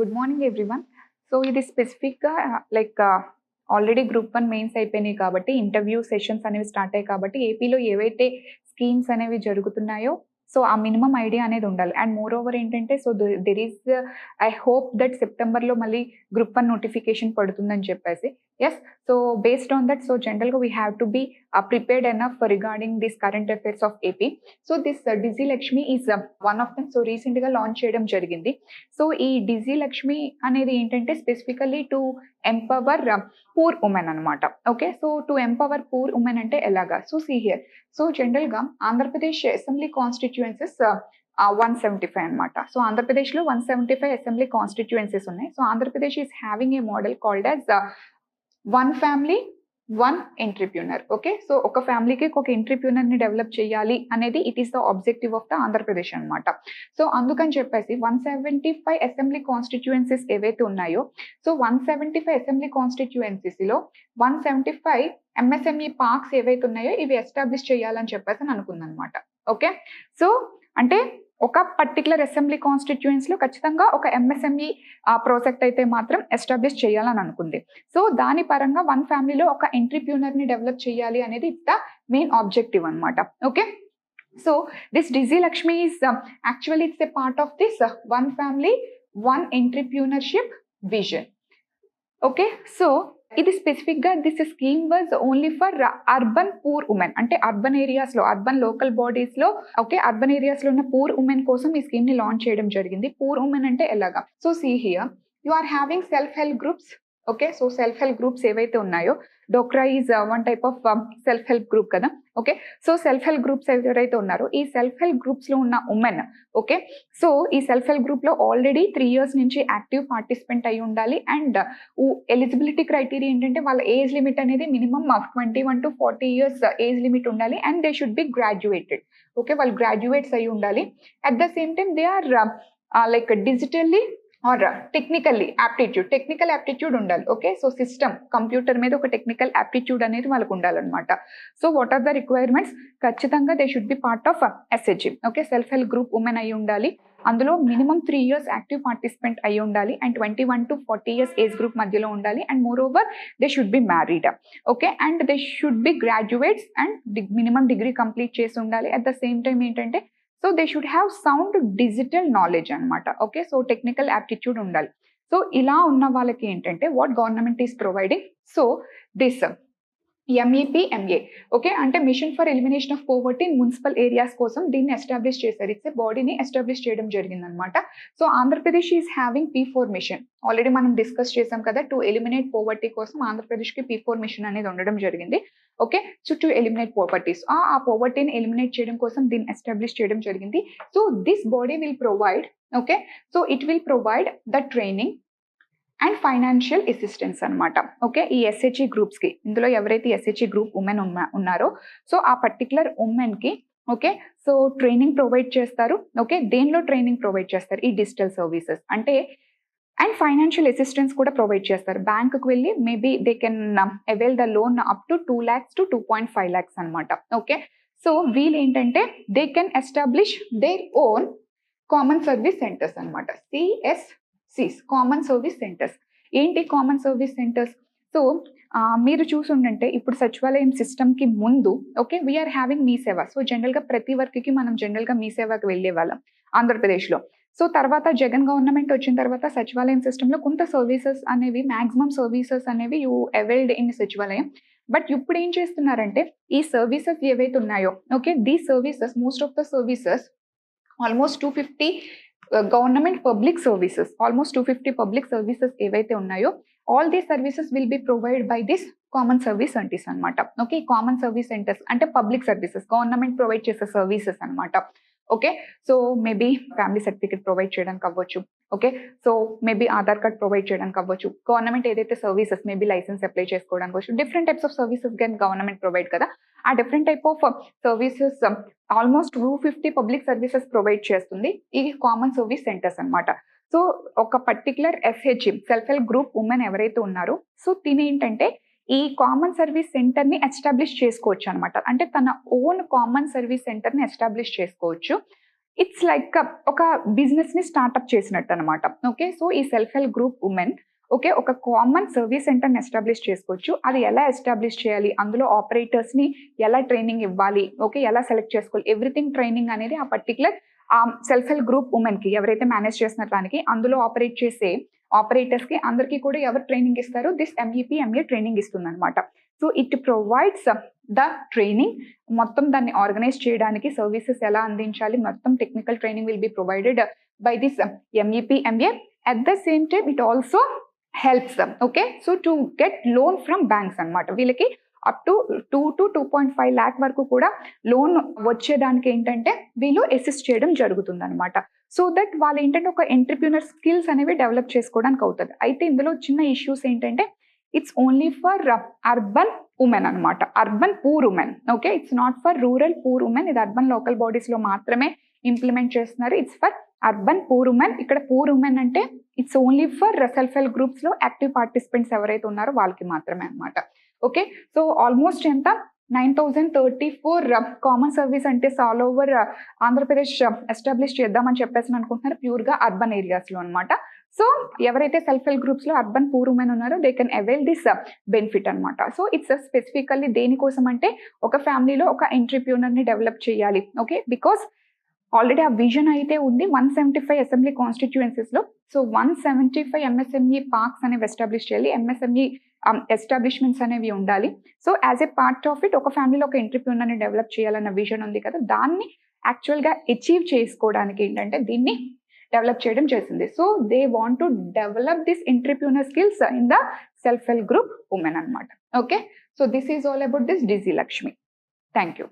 Good morning everyone. So ఇది స్పెసిఫిక్‌గా already group 1 mains అయిపోయినాయి కాబట్టి ఇంటర్వ్యూ సెషన్స్ అనేవి స్టార్ట్ అయ్యాయి కాబట్టి ఏపీలో ఏవైతే స్కీమ్స్ అనేవి జరుగుతున్నాయో సో ఆ మినిమమ్ ఐడియా అనేది ఉండాలి. అండ్ మోర్ ఓవర్ ఏంటంటే so there is I hope that సెప్టెంబర్‌లో మళ్ళీ గ్రూప్ 1 నోటిఫికేషన్ పడుతుందని చెప్పేసి. Yes. So based on that so జనరల్‌గా we have to be prepared enough regarding this current affairs of AP. So this Digi Lakshmi is one of them. So రీసెంట్‌గా launch చేయడం జరిగింది. So ఈ డిజీ లక్ష్మి అనేది ఏంటంటే specifically to empower poor women అనమాట. Okay. So to empower poor women అంటే ఎలాగా? So see here. So జనరల్‌గా ఆంధ్రప్రదేశ్ అసెంబ్లీ కాన్స్టిట్యూయెన్సీస్ 175 అనమాట. సో ఆంధ్రప్రదేశ్‌లో 175 అసెంబ్లీ కాన్స్టిట్యూయెన్సీస్ ఉన్నాయి. So Andhra Pradesh is having a model called as one family one entrepreneur. Okay. So ఒక ఫ్యామిలీకి ఒక ఎంట్రప్రెన్యూర్‌ని డెవలప్ చేయాలి అనేది it is the objective of the Andhra Pradesh అనమాట. సో అందుకని చెప్పేసి 175 అసెంబ్లీ కాన్స్టిట్యూయెన్సీస్ ఏవైతే ఉన్నాయో సో 175 అసెంబ్లీ కాన్స్టిట్యూయెన్సీస్‌లో 175 ఎంఎస్ఎంఈ పార్క్స్ ఏవైతే ఉన్నాయో ఇవి ఎస్టాబ్లిష్ చేయాలని చెప్పేసి అనుకుందనమాట. ఓకే. సో అంటే ఒక పర్టికులర్ అసెంబ్లీ కాన్స్టిట్యూయెన్సీలో ఖచ్చితంగా ఒక ఎంఎస్ఎంఈ ప్రాజెక్ట్ అయితే మాత్రం ఎస్టాబ్లిష్ చేయాలని అనుకుంది. సో దాని పరంగా వన్ ఫ్యామిలీలో ఒక ఎంట్రప్రెన్యూర్‌ని డెవలప్ చేయాలి అనేది ద మెయిన్ ఆబ్జెక్టివ్ అనమాట. Okay. So this Digi Lakshmi is actually it's a part of this one family వన్ ఎంట్రప్రెన్యూర్‌షిప్ విజన్. ఓకే. సో ఇది స్పెసిఫిక్‌గా this scheme was only for urban poor women అంటే అర్బన్ ఏరియాస్‌లో అర్బన్ లోకల్ బాడీస్‌లో ఓకే అర్బన్ ఏరియాస్‌లో ఉన్న పూర్ ఉమెన్ కోసం ఈ స్కీమ్‌ని లాంచ్ చేయడం జరిగింది. పూర్ ఉమెన్ అంటే ఎలాగా? So see here you are having self help groups. Okay. So self help groups ఏవైతే ఉన్నాయో Dokra is one type of self help group కదా. Okay. So self help groups ఎవరైతే ఉన్నారో ఈ సెల్ఫ్ హెల్ప్ గ్రూప్స్‌లో ఉన్న ఉమెన్ ఓకే. సో ఈ self help గ్రూప్‌లో ఆల్రెడీ 3 ఇయర్స్ నుంచి యాక్టివ్ పార్టిసిపెంట్ అయి ఉండాలి. అండ్ ఎలిజిబిలిటీ క్రైటీరియా ఏంటంటే వాళ్ళ ఏజ్ లిమిట్ అనేది minimum 21 to 40 years age limit ఉండాలి. And they should be graduated. Okay. వాళ్ళు గ్రాడ్యుయేట్స్ అయి ఉండాలి. At the same time they are digitally or technical aptitude ఉండాలి. ఓకే. సో సిస్టమ్ కంప్యూటర్ మీద ఒక టెక్నికల్ యాప్టిట్యూడ్ అనేది వాళ్ళకు ఉండాలన్నమాట. So what are the requirements? ఖచ్చితంగా they should be part of SHG. Okay. Self help group women అయి ఉండాలి. అందులో మినిమం 3 ఇయర్స్ యాక్టివ్ పార్టిసిపెంట్ అయి ఉండాలి. And 21 to 40 years age group మధ్యలో ఉండాలి. And more they should be married. Okay. And they should be graduates and minimum degree complete చేసి ఉండాలి. At the same time ఏంటంటే so they should have sound digital knowledge అనమాట. Okay. So technical aptitude ఉండాలి. So ఇలా ఉన్న వాళ్ళకి ఏంటంటే what government is providing so this MA okay. అంటే mission for elimination of poverty in municipal areas కోసం దీన్ని ఎస్టాబ్లిష్ చేశారు. ఇట్స్ బాడీని ఎస్టాబ్లిష్ చేయడం జరిగింది అనమాట. So Andhra Pradesh is having P4 mission. Already మనం డిస్కస్ చేసాం కదా. టు ఎలిమినేట్ పోవర్టీ కోసం ఆంధ్రప్రదేశ్కి P4 మిషన్ అనేది ఉండడం జరిగింది. ఓకే. సో టు ఎలిమినేట్ పోవర్టీస్ ఆ పోవర్టీని ఎలిమినేట్ చేయడం కోసం దీన్ని ఎస్టాబ్లిష్ చేయడం జరిగింది. So this body will provide okay. So it will provide the training and financial assistance అనమాట. ఓకే. ఈ ఎస్హెచ్ఈ గ్రూప్స్కి ఇందులో ఎవరైతే ఎస్హెచ్ఈ గ్రూప్ ఉమెన్ ఉన్నారో సో ఆ పర్టికులర్ ఉమెన్కి ఓకే. సో ట్రైనింగ్ ప్రొవైడ్ చేస్తారు. ఓకే. దేనిలో ట్రైనింగ్ ప్రొవైడ్ చేస్తారు? ఈ డిజిటల్ సర్వీసెస్ అంటే అండ్ ఫైనాన్షియల్ అసిస్టెన్స్ కూడా ప్రొవైడ్ చేస్తారు. బ్యాంకుకి వెళ్ళి maybe they can avail the loan up to 2 lakhs to 2.5 lakhs అనమాట. ఓకే. సో వీళ్ళు ఏంటంటే they can establish their own common service centres అనమాట. CSCs common service centres. ఏంటి కామన్ సర్వీస్ సెంటర్స్? సో మీరు చూసుండంటే ఇప్పుడు సచివాలయం సిస్టమ్కి ముందు ఓకే వీఆర్ హ్యావింగ్ మీ సేవ. సో జనరల్గా ప్రతి వర్క్కి మనం జనరల్గా మీ సేవకి వెళ్ళే వాళ్ళం ఆంధ్రప్రదేశ్లో. సో తర్వాత జగన్ గవర్నమెంట్ వచ్చిన తర్వాత సచివాలయం సిస్టంలో కొంత సర్వీసెస్ అనేవి మ్యాక్సిమం సర్వీసెస్ అనేవి యూ అవైల్డ్ ఇన్ సచివాలయం. బట్ ఇప్పుడు ఏం చేస్తున్నారంటే ఈ సర్వీసెస్ ఏవైతే ఉన్నాయో ఓకే దీ services most of the services almost 250 government public services almost 250 public services ఏవైతే ఉన్నాయో all these services will be provide by this common service centres అనమాట. ఓకే. కామన్ సర్వీస్ సెంటర్స్ అంటే పబ్లిక్ సర్వీసెస్ గవర్నమెంట్ ప్రొవైడ్ చేసే services అనమాట. Okay. So maybe family certificate provide చేయడానికి అవ్వచ్చు. Okay. So maybe Aadhaar card provide చేయడానికి అవ్వచ్చు. Government ఏదైతే services maybe licence apply చేసుకోవడానికి అవ్వచ్చు. Different types of services government provide కదా. ఆ different type of services almost 250 public services provide చేస్తుంది ఈ కామన్ సర్వీస్ సెంటర్స్ అనమాట. సో ఒక particular SHG self help group women ఎవరైతే ఉన్నారో సో తినేంటంటే ఈ కామన్ సర్వీస్ సెంటర్ని ఎస్టాబ్లిష్ చేసుకోవచ్చు అనమాట. అంటే తన ఓన్ కామన్ సర్వీస్ సెంటర్ని ఎస్టాబ్లిష్ చేసుకోవచ్చు. ఇట్స్ లైక్ ఒక బిజినెస్ ని స్టార్ట్అప్ చేసినట్టు అనమాట. ఓకే, సో ఈ self help group women okay ఒక కామన్ సర్వీస్ సెంటర్ని ఎస్టాబ్లిష్ చేసుకోవచ్చు. అది ఎలా ఎస్టాబ్లిష్ చేయాలి, అందులో ఆపరేటర్స్ని ఎలా ట్రైనింగ్ ఇవ్వాలి, ఓకే ఎలా సెలెక్ట్ చేసుకోవాలి, ఎవ్రీథింగ్ ట్రైనింగ్ అనేది ఆ పర్టికులర్ సెల్ఫ్ హెల్ప్ గ్రూప్ ఉమెన్కి ఎవరైతే మేనేజ్ చేస్తున్నారు దానికి, అందులో ఆపరేట్ చేసే ఆపరేటర్స్కి అందరికీ కూడా ఎవరు ట్రైనింగ్ ఇస్తారు, దిస్ ఎంఈ ట్రైనింగ్ ఇస్తుంది అనమాట. So it provides the training, మొత్తం దాన్ని ఆర్గనైజ్ చేయడానికి సర్వీసెస్ ఎలా అందించాలి, మొత్తం technical training will be provided by this MA. At the same time it also helps dum okay so to get loan from banks అనమాట. వీళ్ళకి అప్ టు 2 to 2.5 lakh వరకు కూడా లోన్ వచ్చేదానికి ఏంటంటే వీళ్ళు అసిస్ట్ చేయడం జరుగుతుంది అనమాట. సో దట్ వాళ్ళు ఏంటంటే ఒక ఎంటర్ప్రినర్ స్కిల్స్ అనేవి డెవలప్ చేసుకోవడానికి అవుతుంది. అయితే ఇందులో చిన్న ఇష్యూస్ ఏంటంటే it's only for urban women అనమాట, urban poor women. Okay, it's not for rural poor women. ఇది అర్బన్ లోకల్ బాడీస్ లో మాత్రమే ఇంప్లిమెంట్ చేస్తున్నారు. It's for urban poor women. ఇక్కడ పూర్ ఉమెన్ అంటే it's only for self help groups లో active participants ఎవరైతే ఉన్నారో వాళ్ళకి మాత్రమే అనమాట. ఓకే, సో ఆల్మోస్ట్ ఎంత 9034 కామన్ సర్వీస్ అంటే ఆల్ ఓవర్ ఆంధ్రప్రదేశ్ ఎస్టాబ్లిష్ చేద్దామని చెప్పేసి అనుకుంటున్నారు, ప్యూర్ గా అర్బన్ ఏరియాస్ లో అనమాట. సో ఎవరైతే సెల్ఫ్ హెల్ప్ గ్రూప్స్ లో అర్బన్ పూర్ ఉమెన్ ఉన్నారో they can avail this benefit అనమాట. సో ఇట్స్ స్పెసిఫికల్లీ దేనికోసం అంటే ఒక ఫ్యామిలీలో ఒక ఎంటర్ప్రినర్ ని డెవలప్ చేయాలి. ఓకే, బికాస్ ఆల్రెడీ ఆ విజన్ అయితే ఉంది 175 అసెంబ్లీ కాన్స్టిట్యుయెన్సీస్ లో. సో 175 ఎంఎస్ఎంఈ పార్క్స్ అనేవి ఎస్టాబ్లిష్ చేయాలి, ఎంఎస్ఎంఈ ఎస్టాబ్లిష్మెంట్స్ అనేవి ఉండాలి. So as a part of it ఒక ఫ్యామిలీలో ఒక ఎంటర్ప్రినర్ ని డెవలప్ చేయాలన్న విజన్ ఉంది కదా, దాన్ని యాక్చువల్ గా అచీవ్ చేసుకోవడానికి ఏంటంటే దీన్ని డెవలప్ చేయడం చేసింది. So they want to develop this entrepreneur skills in the self help group women అనమాట. Okay, so this is all about this Digi Lakshmi. Thank you.